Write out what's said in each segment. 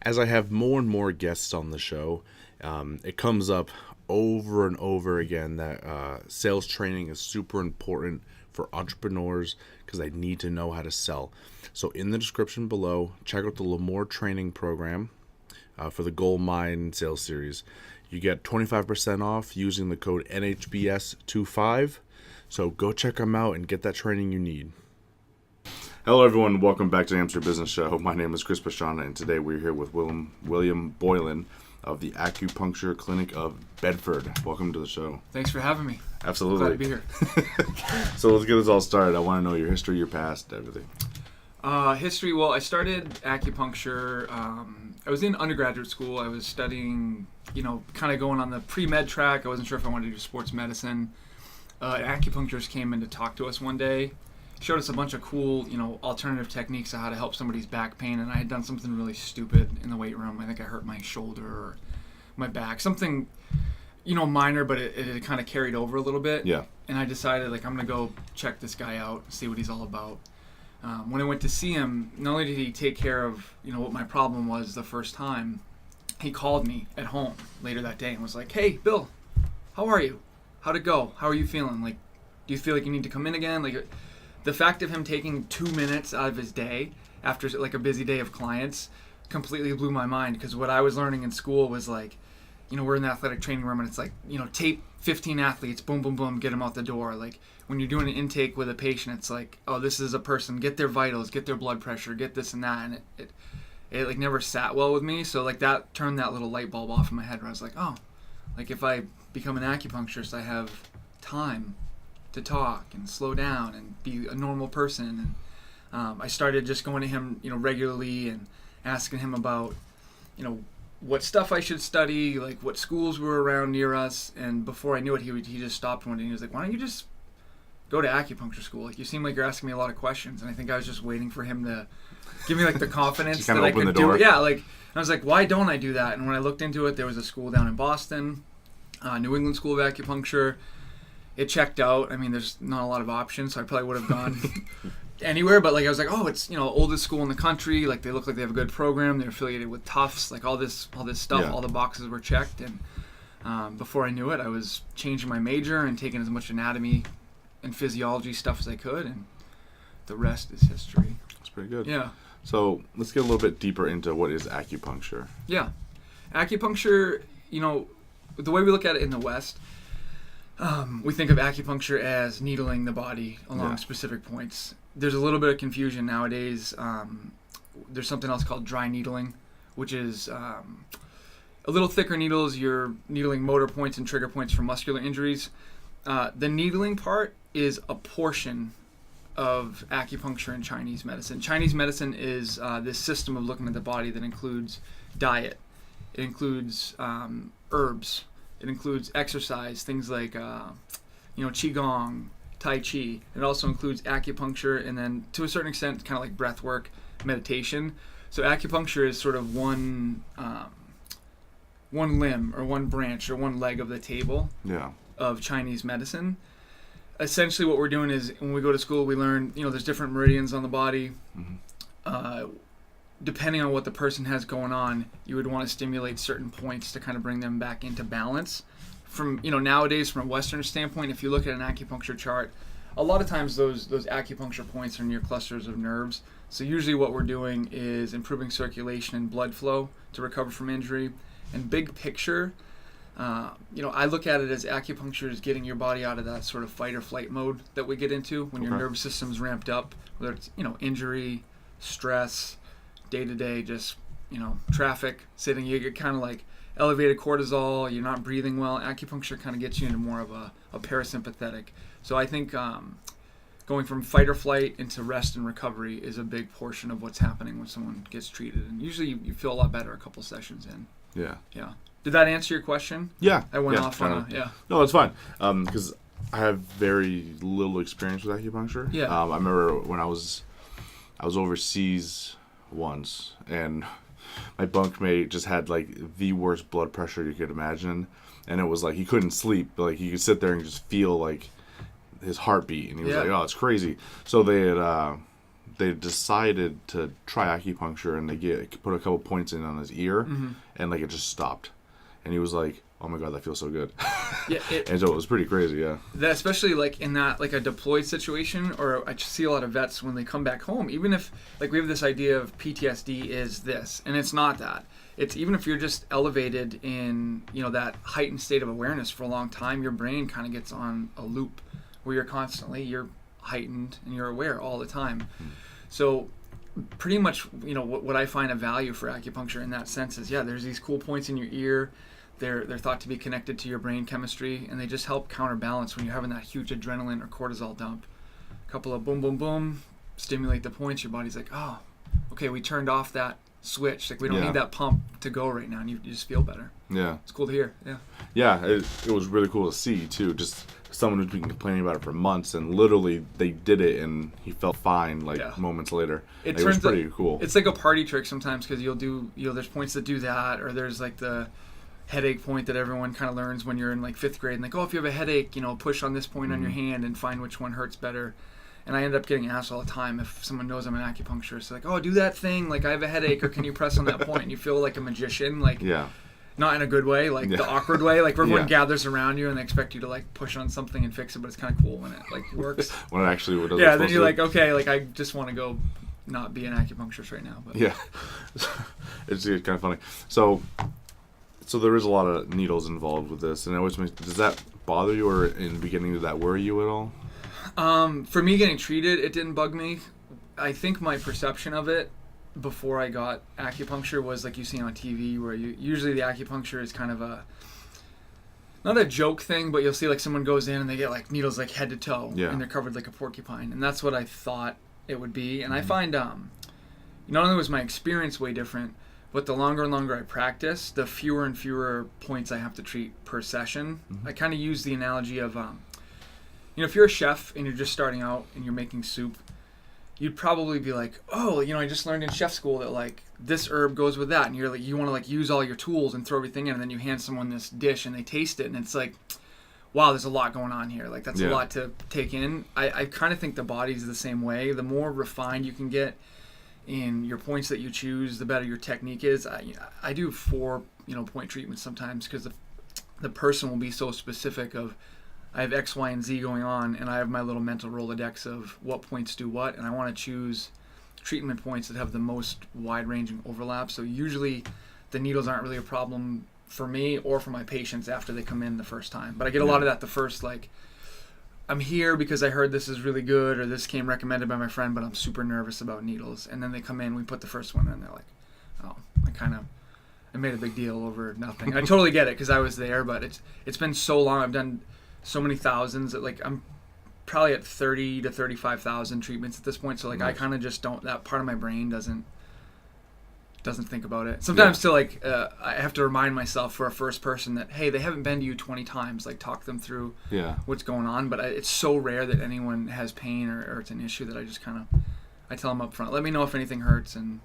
As I have more and more guests on the show, it comes up over and over again that sales training is super important for entrepreneurs because they need to know how to sell. So in the description below, check out the L'Amour training program for the Gold Mine sales series. You get 25% off using the code NHBS25. So go check them out and get that training you need. Hello, everyone. Welcome back to the Hamster Business Show. My name is Chris Pashana, and today we're here with William Boylan of the Acupuncture Clinic of Bedford. Welcome to the show. Thanks for having me. Absolutely. Glad to be here. So let's get this all started. I want to know your history, your past, everything. History, well, I started acupuncture. I was in undergraduate school. I was studying, kind of going on the pre-med track. I wasn't sure if I wanted to do sports medicine. An acupuncturist came in to talk to us one day. Showed us a bunch of cool, alternative techniques of how to help somebody's back pain, and I had done something really stupid in the weight room. I think I hurt my shoulder or my back, something, minor, but it kind of carried over a little bit. Yeah. And I decided, I'm going to go check this guy out, see what he's all about. When I went to see him, not only did he take care of, what my problem was the first time, he called me at home later that day and was like, "Hey, Bill, how are you? How'd it go? How are you feeling? Do you feel like you need to come in again?" The fact of him taking 2 minutes out of his day after a busy day of clients completely blew my mind, because what I was learning in school was we're in the athletic training room and it's tape 15 athletes, boom, boom, boom, get them out the door. When you're doing an intake with a patient, it's oh, this is a person, get their vitals, get their blood pressure, get this and that. And it never sat well with me. So that turned that little light bulb off in my head where I was if I become an acupuncturist, I have time to talk and slow down and be a normal person. And I started just going to him, regularly and asking him about, what stuff I should study, what schools were around near us. And before I knew it, he just stopped one day and he was like, "Why don't you just go to acupuncture school? You seem like you're asking me a lot of questions." And I think I was just waiting for him to give me the confidence that I could do it. Yeah, and I was like, why don't I do that? And when I looked into it, there was a school down in Boston, New England School of Acupuncture. It checked out. I mean, there's not a lot of options, so I probably would have gone anywhere. But I was like, oh, it's oldest school in the country. They look like they have a good program. They're affiliated with Tufts. All this stuff. Yeah. All the boxes were checked. And before I knew it, I was changing my major and taking as much anatomy and physiology stuff as I could, and the rest is history. That's pretty good. Yeah. So let's get a little bit deeper into what is acupuncture. Yeah, acupuncture. The way we look at it in the West. We think of acupuncture as needling the body along specific points. There's a little bit of confusion nowadays. There's something else called dry needling, which is a little thicker needles. You're needling motor points and trigger points for muscular injuries. The needling part is a portion of acupuncture and Chinese medicine. Chinese medicine is this system of looking at the body that includes diet. It includes herbs. It includes exercise, things like, Qigong, Tai Chi. It also includes acupuncture, and then to a certain extent, kind of like breath work, meditation. So acupuncture is sort of one limb or one branch or one leg of the table of Chinese medicine. Essentially what we're doing is when we go to school, we learn, there's different meridians on the body. Mm-hmm. Depending on what the person has going on, you would want to stimulate certain points to kind of bring them back into balance. From nowadays, from a Western standpoint, if you look at an acupuncture chart, a lot of times those acupuncture points are near clusters of nerves. So usually what we're doing is improving circulation and blood flow to recover from injury. And big picture, I look at it as acupuncture is getting your body out of that sort of fight or flight mode that we get into when your nervous system's ramped up, whether it's injury, stress, day-to-day, just traffic, sitting, you get kind of elevated cortisol, you're not breathing well. Acupuncture kind of gets you into more of a parasympathetic. So I think going from fight or flight into rest and recovery is a big portion of what's happening when someone gets treated, and usually you feel a lot better a couple sessions in. Yeah. Did that answer your question? Yeah. I went off on No, it's fine, because I have very little experience with acupuncture. Yeah. I remember when I was overseas once, and my bunkmate just had the worst blood pressure you could imagine, and it was he couldn't sleep. He could sit there and just feel his heartbeat, and he was oh, it's crazy. So they had they decided to try acupuncture, and they put a couple points in on his ear, and like it just stopped, and he was like, "Oh my god, that feels so good." Yeah, and so it was pretty crazy. Yeah. That, especially like in that like a deployed situation, or I just see a lot of vets when they come back home, even if like we have this idea of PTSD is this, and it's not that. It's even if you're just elevated in, you know, that heightened state of awareness for a long time, your brain kind of gets on a loop where you're heightened and you're aware all the time. So pretty much, you know, what I find a value for acupuncture in that sense is, yeah, there's these cool points in your ear. They're thought to be connected to your brain chemistry, and they just help counterbalance when you're having that huge adrenaline or cortisol dump. A couple of boom, boom, boom, stimulate the points. Your body's like, oh, okay, we turned off that switch. Like we don't need that pump to go right now, and you just feel better. Yeah. It's cool to hear. Yeah. Yeah, it was really cool to see too. Just someone who's been complaining about it for months, and literally they did it, and he felt fine like moments later. It was pretty cool. It's like a party trick sometimes, because there's points that do that, or there's like the headache point that everyone kind of learns when you're in like 5th grade, and like, oh, if you have a headache, you know, push on this point on your hand and find which one hurts better. And I end up getting asked all the time if someone knows I'm an acupuncturist, like, oh, do that thing, like I have a headache, or can you press on that point? And you feel like a magician, like, not in a good way, like the awkward way, like everyone gathers around you and they expect you to like push on something and fix it, but it's kind of cool when it like works. When it actually does. Yeah, then you're like, okay, like I just want to go not be an acupuncturist right now. But. Yeah, it's kind of funny. So there is a lot of needles involved with this, and it always does that bother you, or in the beginning did that worry you at all? For me getting treated, it didn't bug me. I think my perception of it before I got acupuncture was like you see on TV, where usually the acupuncture is kind of not a joke thing, but you'll see like someone goes in and they get like needles like head to toe, and they're covered like a porcupine, and that's what I thought it would be. And I find not only was my experience way different, but the longer and longer I practice, the fewer and fewer points I have to treat per session. I kind of use the analogy of you know, if you're a chef and you're just starting out and you're making soup, you'd probably be like, oh, you know, I just learned in chef school that like this herb goes with that, and you're like, you want to like use all your tools and throw everything in, and then you hand someone this dish and they taste it, and it's like, wow, there's a lot going on here. Like that's a lot to take in. I kind of think the body's the same way. The more refined you can get in your points that you choose, the better your technique is. I do 4 point treatments sometimes, because the person will be so specific of, I have X, Y, and Z going on, and I have my little mental Rolodex of what points do what, and I want to choose treatment points that have the most wide-ranging overlap. So usually the needles aren't really a problem for me or for my patients after they come in the first time. But I get a lot of that the first, like, I'm here because I heard this is really good, or this came recommended by my friend, but I'm super nervous about needles. And then they come in, we put the first one in, and they're like, oh, I made a big deal over nothing. And I totally get it, because I was there, but it's been so long. I've done so many thousands that like I'm probably at 30 to 35,000 treatments at this point. So like I kind of just don't, that part of my brain doesn't think about it. Sometimes to like I have to remind myself for a first person that, hey, they haven't been to you 20 times, like talk them through what's going on. But it's so rare that anyone has pain or it's an issue that I just kind of, I tell them up front, let me know if anything hurts. And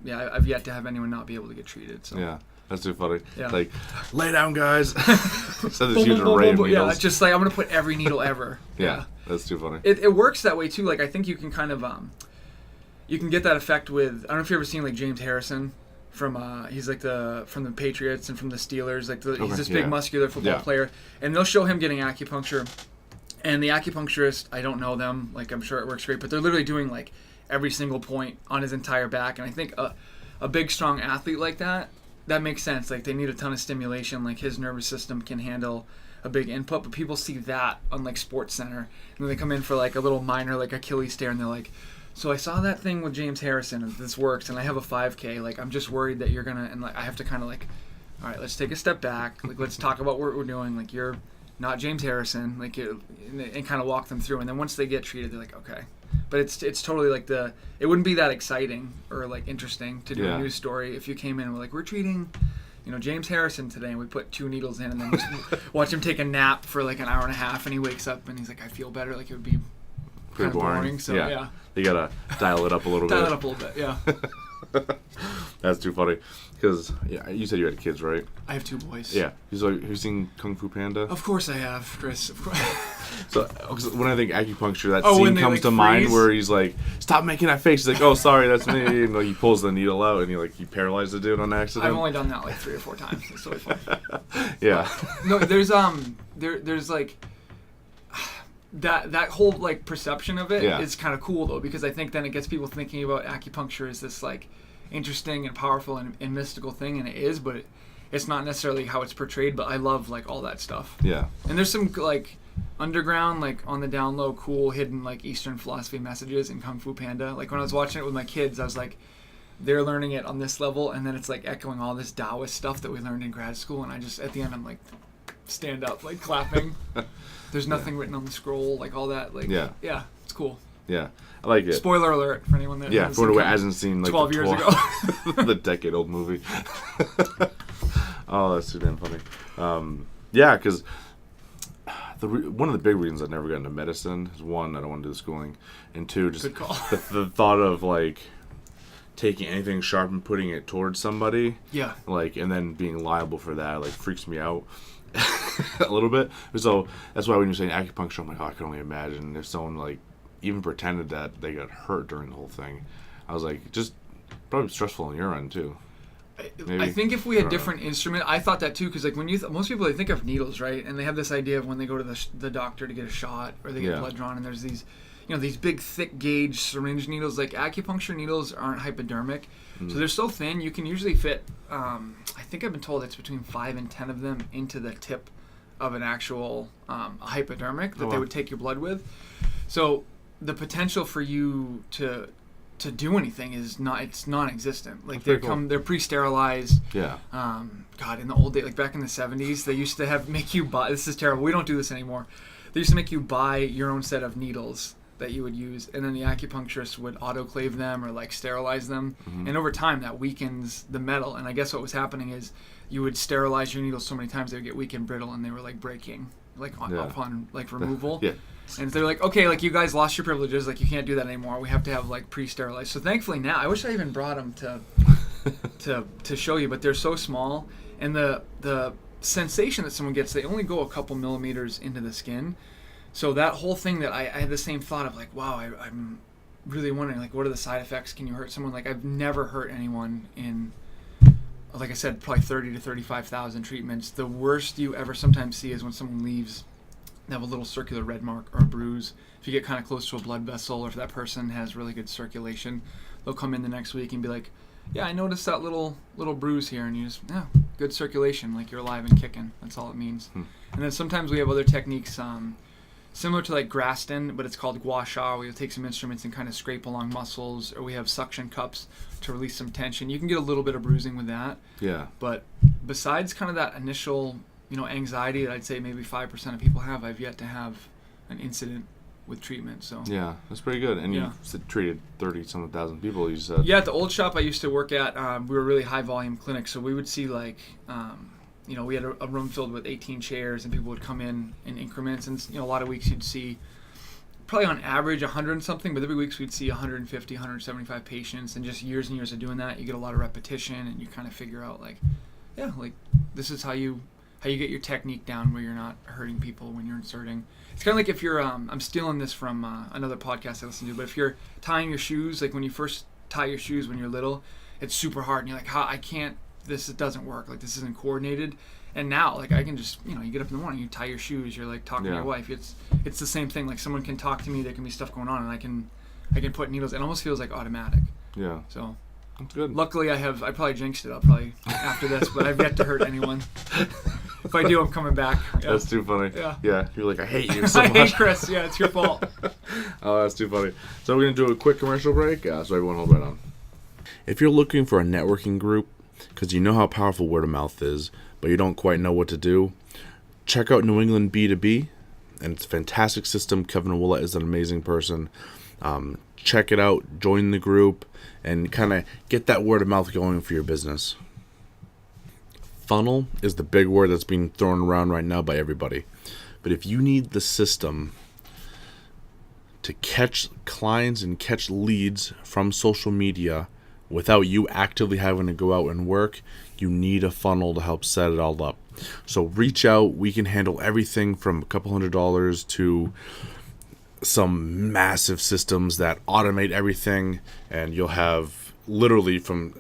I've yet to have anyone not be able to get treated. So that's too funny. Like, lay down, guys. So this boom, huge boom, array boom, of needles. Yeah, just like I'm gonna put every needle ever. That's too funny. It works that way too. Like I think you can kind of you can get that effect with, I don't know if you've ever seen like James Harrison from he's like from the Patriots and from the Steelers. Like he's this big muscular football player, and they'll show him getting acupuncture, and the acupuncturist, I don't know them. Like I'm sure it works great, but they're literally doing like every single point on his entire back. And I think a big strong athlete like that makes sense. Like they need a ton of stimulation. Like his nervous system can handle a big input, but people see that on like Sports Center, and then they come in for like a little minor like Achilles tear, and they're like, so I saw that thing with James Harrison, and this works, and I have a 5K. Like I'm just worried that you're gonna, and like I have to kind of like, all right, let's take a step back. Like let's talk about what we're doing. Like you're not James Harrison. Like and kind of walk them through, and then once they get treated, they're like, okay. But it's totally like it wouldn't be that exciting or like interesting to do a news story if you came in and were like, we're treating, James Harrison today, and we put 2 needles in, and then just watch him take a nap for like an hour and a half, and he wakes up and he's like, I feel better. Like it would be pretty kind of boring. So you gotta dial it up a little bit. Dial it up a little bit, yeah. That's too funny. Because you said you had kids, right? I have 2 boys. Yeah. Have you seen Kung Fu Panda? Of course I have, Chris. Of course. So when I think acupuncture, that when scene they, comes like, to mind freeze? where he's like, "Stop making that face." He's like, "Oh, sorry, that's me." And like, he pulls the needle out and he paralyzed the dude on accident. I've only done that like 3 or 4 times. It's totally fun. Yeah. No, there's like that whole like perception of it is kind of cool though, because I think then it gets people thinking about acupuncture as this like interesting and powerful and mystical thing, and it is, but it's not necessarily how it's portrayed. But I love like all that stuff. Yeah. And there's some like underground, like on the down low, cool hidden like Eastern philosophy messages in Kung Fu Panda. Like when I was watching it with my kids, I was like, they're learning it on this level, and then it's like echoing all this Taoist stuff that we learned in grad school, and I just at the end I'm like, stand up, like clapping. There's nothing written on the scroll, like all that, like yeah, it's cool. Yeah, I like it. Spoiler alert for anyone that hasn't seen like 12 years ago, the decade-old movie. Oh, that's too damn funny. Yeah, because one of the big reasons I've never gotten into medicine is, 1, I don't want to do the schooling, and 2, just good call. the thought of like taking anything sharp and putting it towards somebody, like, and then being liable for that, like, freaks me out a little bit. So that's why when you're saying acupuncture, I'm like, oh, I can only imagine if someone like even pretended that they got hurt during the whole thing. I was like, just probably stressful on your end too. I think if we had different instrument, I thought that too, because like when most people, they think of needles, right, and they have this idea of when they go to the doctor to get a shot or they get blood drawn, and there's these, these big thick gauge syringe needles. Like acupuncture needles aren't hypodermic, so they're so thin you can usually fit. I think I've been told it's between 5 and 10 of them into the tip of an actual hypodermic that they would take your blood with. So the potential for you to do anything is non-existent. Like they're pre-sterilized. Yeah. God, in the old days, like back in the 70s, they used to make you buy. This is terrible. We don't do this anymore. They used to make you buy your own set of needles that you would use, and then the acupuncturist would autoclave them or like sterilize them. And over time, that weakens the metal. And I guess what was happening is you would sterilize your needles so many times they would get weak and brittle, and they were like breaking, like upon like removal. And they're like, okay, like you guys lost your privileges, like you can't do that anymore. We have to have like pre-sterilized. So thankfully now, I wish I even brought them to show you, but they're so small, and the sensation that someone gets, they only go a couple millimeters into the skin. So that whole thing that I had the same thought of like, wow, I'm really wondering like, what are the side effects? Can you hurt someone? Like I've never hurt anyone in, like I said, probably 30 to 35,000 treatments. The worst you ever sometimes see is when someone leaves. They have a little circular red mark or a bruise. If you get kind of close to a blood vessel, or if that person has really good circulation, they'll come in the next week and be like, yeah, I noticed that little bruise here, and you just, good circulation, like you're alive and kicking. That's all it means. And then sometimes we have other techniques similar to like Graston, but it's called Gua Sha, where you'll take some instruments and kind of scrape along muscles, or we have suction cups to release some tension. You can get a little bit of bruising with that. Yeah. But besides kind of that initial anxiety that I'd say maybe 5% of people have, I've yet to have an incident with treatment. So yeah, that's pretty good. And you've treated 30-some thousand people, you said. Yeah, at the old shop I used to work at, we were a really high volume clinic, so we would see like, we had a room filled with 18 chairs, and people would come in increments, and a lot of weeks you'd see probably on average 100 and something, but every week we'd see 150, 175 patients, and just years and years of doing that, you get a lot of repetition, and you kind of figure out like, this is how you get your technique down, where you're not hurting people when you're inserting. It's kind of like if you're, I'm stealing this from another podcast I listen to, but if you're tying your shoes, like when you first tie your shoes when you're little, it's super hard, and you're like, I can't, it doesn't work, like this isn't coordinated. And now, like I can just, you get up in the morning, you tie your shoes, you're like talking to your wife. It's the same thing. Like someone can talk to me, there can be stuff going on, and I can put needles. It almost feels like automatic. Yeah. So that's good. Luckily, I probably jinxed it. I'll probably after this, but I've yet to hurt anyone. If I do, I'm coming back. Yeah. That's too funny. Yeah. Yeah. You're like, I hate you so much. I hate Chris. Yeah, it's your fault. Oh, that's too funny. So we're going to do a quick commercial break. So everyone hold right on. If you're looking for a networking group, because you know how powerful word of mouth is, but you don't quite know what to do, check out New England B2B. And it's a fantastic system. Kevin Willett is an amazing person. Check it out. Join the group. And kind of get that word of mouth going for your business. Funnel is the big word that's being thrown around right now by everybody. But if you need the system to catch clients and catch leads from social media without you actively having to go out and work, you need a funnel to help set it all up. So reach out. We can handle everything from a couple $100s to some massive systems that automate everything, and you'll have literally from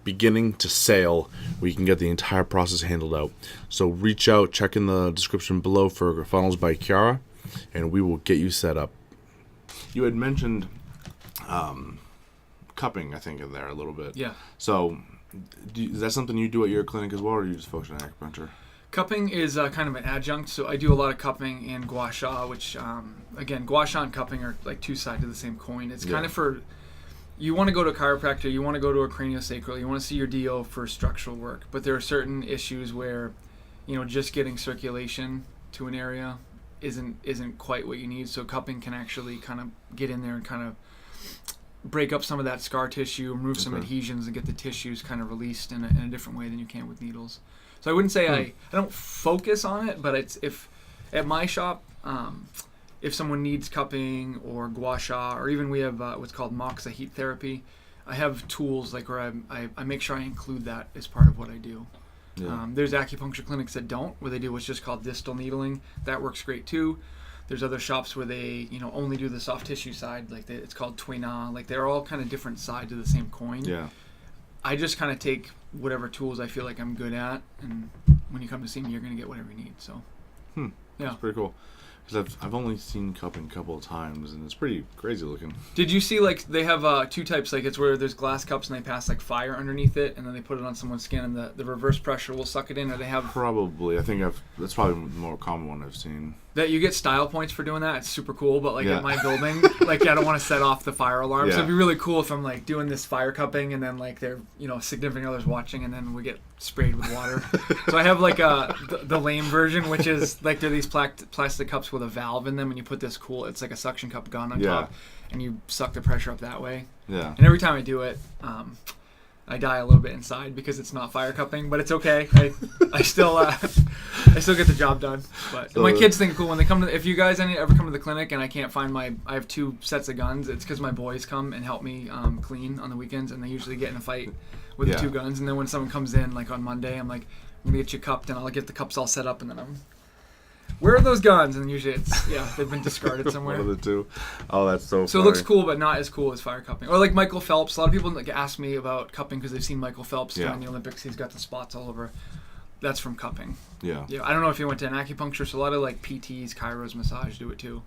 beginning to sale, we can get the entire process handled out. So reach out, check in the description below for Funnels by Kiara, and we will get you set up. You had mentioned cupping, I think, in there a little bit. Yeah. So is that something you do at your clinic as well, or do you just focus on acupuncture? Cupping is kind of an adjunct, so I do a lot of cupping and Gua Sha, which, again, Gua Sha and cupping are like two sides of the same coin. It's kind of for, you want to go to a chiropractor, you want to go to a craniosacral, you want to see your DO for structural work, but there are certain issues where, just getting circulation to an area isn't quite what you need, so cupping can actually kind of get in there and kind of break up some of that scar tissue, remove some adhesions, and get the tissues kind of released in a different way than you can with needles. So I wouldn't say I don't focus on it, but it's if at my shop, if someone needs cupping or Gua Sha, or even we have what's called Moxa heat therapy, I have tools like where I make sure I include that as part of what I do. Yeah. There's acupuncture clinics that don't, where they do what's just called distal needling. That works great too. There's other shops where they only do the soft tissue side, like it's called Tuina. Like they're all kind of different sides of the same coin. Yeah. I just kind of take whatever tools I feel like I'm good at, and when you come to see me, you're going to get whatever you need. So, yeah, that's pretty cool. Because I've only seen cupping a couple of times, and it's pretty crazy looking. Did you see, like, they have two types, like, it's where there's glass cups and they pass, like, fire underneath it, and then they put it on someone's skin, and the reverse pressure will suck it in, or they have... Probably. I think that's probably the more common one I've seen. That you get style points for doing that. It's super cool, but, like, at my building, like, I don't want to set off the fire alarm, so it'd be really cool if I'm, like, doing this fire cupping, and then, like, they're, significant others watching, and then we get sprayed with water. So I have, like, the lame version, which is, like, they're these plastic cups with a valve in them, and you put this it's like a suction cup gun on top, and you suck the pressure up that way. Yeah. And every time I do it, I die a little bit inside because it's not fire cupping, but it's okay. I still get the job done. But so my kids think it's cool when they come to. If you guys ever come to the clinic and I can't find I have 2 sets of guns. It's because my boys come and help me clean on the weekends, and they usually get in a fight with the 2 guns. And then when someone comes in, like on Monday, I'm like, I'm gonna get you cupped, and I'll get the cups all set up, and then where are those guns? And usually it's, they've been discarded somewhere. One of the 2. Oh, that's so funny. So it looks cool, but not as cool as fire cupping. Or like Michael Phelps. A lot of people ask me about cupping because they've seen Michael Phelps during the Olympics. He's got the spots all over. That's from cupping. Yeah. Yeah. I don't know if you went to an acupuncture, so a lot of like PTs, chiros, massage do it too.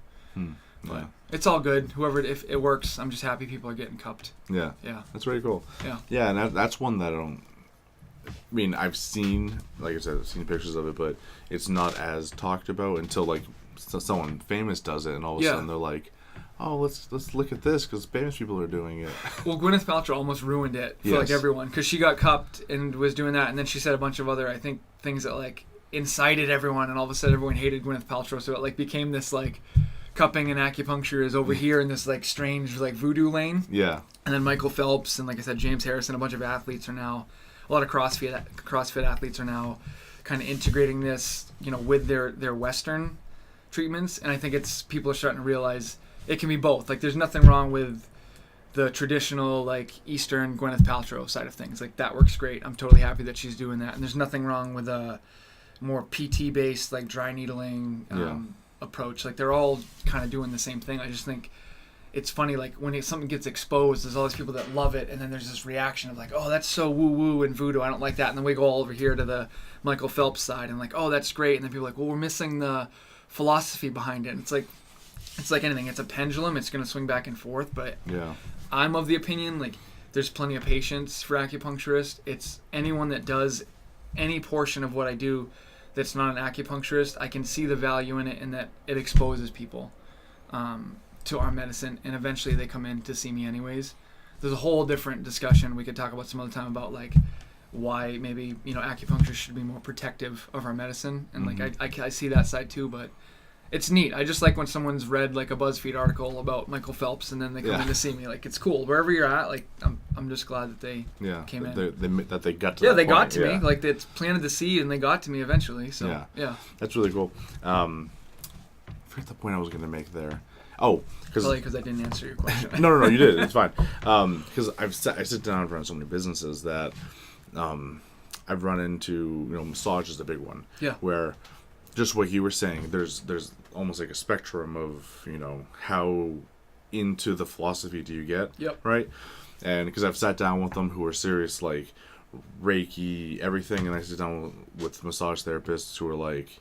But it's all good. If it works, I'm just happy people are getting cupped. Yeah. Yeah. That's very cool. Yeah. Yeah, and that's one that I've seen, like I said, I've seen pictures of it, but it's not as talked about until like someone famous does it, and all of a sudden they're like, "Oh, let's look at this because famous people are doing it." Well, Gwyneth Paltrow almost ruined it for like everyone because she got cupped and was doing that, and then she said a bunch of other things that like incited everyone, and all of a sudden everyone hated Gwyneth Paltrow, so it like became this like cupping and acupuncture is over here in this like strange like voodoo lane. Yeah. And then Michael Phelps and like I said, James Harrison, a bunch of athletes are now. A lot of CrossFit athletes are now kind of integrating this, with their Western treatments, and I think people are starting to realize it can be both. Like, there's nothing wrong with the traditional like Eastern Gwyneth Paltrow side of things. Like that works great. I'm totally happy that she's doing that, and there's nothing wrong with a more PT based like dry needling approach. Like they're all kind of doing the same thing. I just think. It's funny, like, when something gets exposed, there's all these people that love it, and then there's this reaction of, like, oh, that's so woo-woo and voodoo, I don't like that. And then we go all over here to the Michael Phelps side, and like, oh, that's great. And then people are like, well, we're missing the philosophy behind it. And it's like anything. It's a pendulum. It's going to swing back and forth. But I'm of the opinion, like, there's plenty of patience for acupuncturists. It's anyone that does any portion of what I do that's not an acupuncturist, I can see the value in it and that it exposes people. To our medicine, and eventually they come in to see me anyways. There's a whole different discussion we could talk about some other time about like why maybe acupuncture should be more protective of our medicine, and like I see that side too, but it's neat. I just like when someone's read like a BuzzFeed article about Michael Phelps and then they come in to see me. Like it's cool wherever you're at. Like I'm just glad that they came in. That they got to that they point. Got to me. Like it's planted the seed and they got to me eventually. So yeah. That's really cool. forget the point I was going to make there. Oh, Probably because I didn't answer your question. no, you did. It's fine. Because I sit down in front of so many businesses that I've run into. Massage is the big one. Yeah. Where, just what you were saying, there's almost like a spectrum of how into the philosophy do you get. Yep. Right. And because I've sat down with them who are serious, like Reiki, everything, and I sit down with massage therapists who are like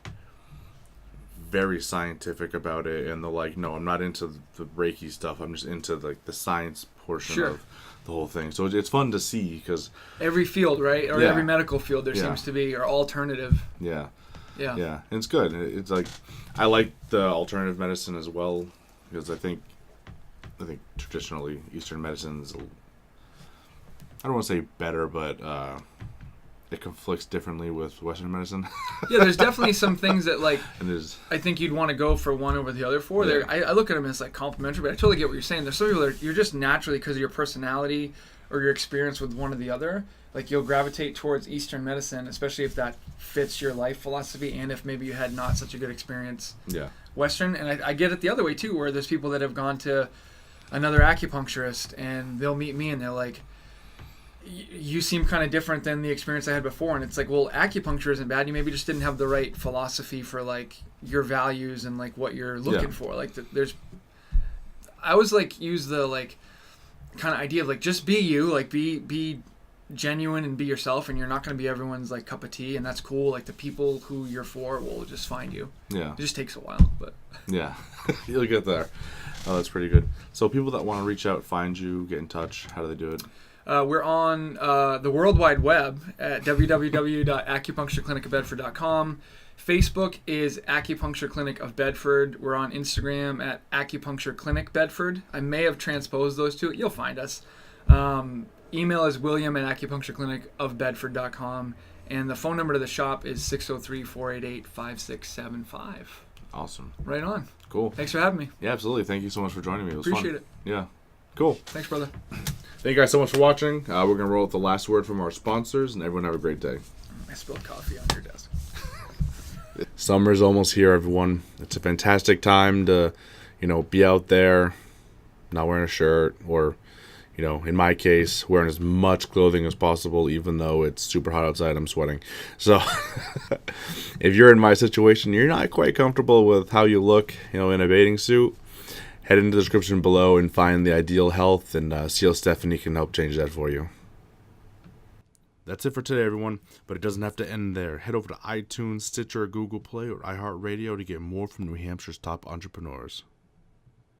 very scientific about it, and they're like, no, I'm not into the Reiki stuff, I'm just into like the science portion of the whole thing. So it's fun to see, because every field, right, or every medical field there Yeah. seems to be, or alternative. yeah Yeah. and it's good. It's like, I like the alternative medicine as well, because I think traditionally Eastern medicine is I don't want to say better, but it conflicts differently with Western medicine. Yeah, there's definitely some things that, like, And I think you'd want to go for one over the other for. Yeah. I look at them as like complementary, but I totally get what you're saying. There's some people that you're just naturally, because of your personality or your experience with one or the other, like you'll gravitate towards Eastern medicine, especially if that fits your life philosophy, and if maybe you had not such a good experience Western. And I get it the other way too, where there's people that have gone to another acupuncturist and they'll meet me and they're like, you seem kind of different than the experience I had before. And it's like, well, acupuncture isn't bad. You maybe just didn't have the right philosophy for like your values and like what you're looking for. Like I always like use the like kind of idea of like, just be you, like be genuine and be yourself, and you're not going to be everyone's like cup of tea, and that's cool. Like the people who you're for will just find you. Yeah. It just takes a while, but yeah, you'll get there. Oh, that's pretty good. So people that want to reach out, find you, get in touch, how do they do it? We're on the World Wide Web at www.acupunctureclinicofbedford.com. Facebook is Acupuncture Clinic of Bedford. We're on Instagram at Acupuncture Clinic Bedford. I may have transposed those two. You'll find us. Email is William at acupunctureclinicofbedford.com. And the phone number to the shop is 603-488-5675. Awesome. Right on. Cool. Thanks for having me. Yeah, absolutely. Thank you so much for joining me. It was Appreciate fun. it. Yeah. Cool. Thanks, brother. Thank you guys so much for watching. We're going to roll with the last word from our sponsors, and everyone have a great day. I spilled coffee on your desk. Summer's almost here, everyone. It's a fantastic time to, be out there, not wearing a shirt, or, in my case, wearing as much clothing as possible, even though it's super hot outside, I'm sweating. So if you're in my situation, you're not quite comfortable with how you look, in a bathing suit, head into the description below and find the ideal health, and see how Stephanie can help change that for you. That's it for today, everyone, but it doesn't have to end there. Head over to iTunes, Stitcher, Google Play, or iHeartRadio to get more from New Hampshire's top entrepreneurs.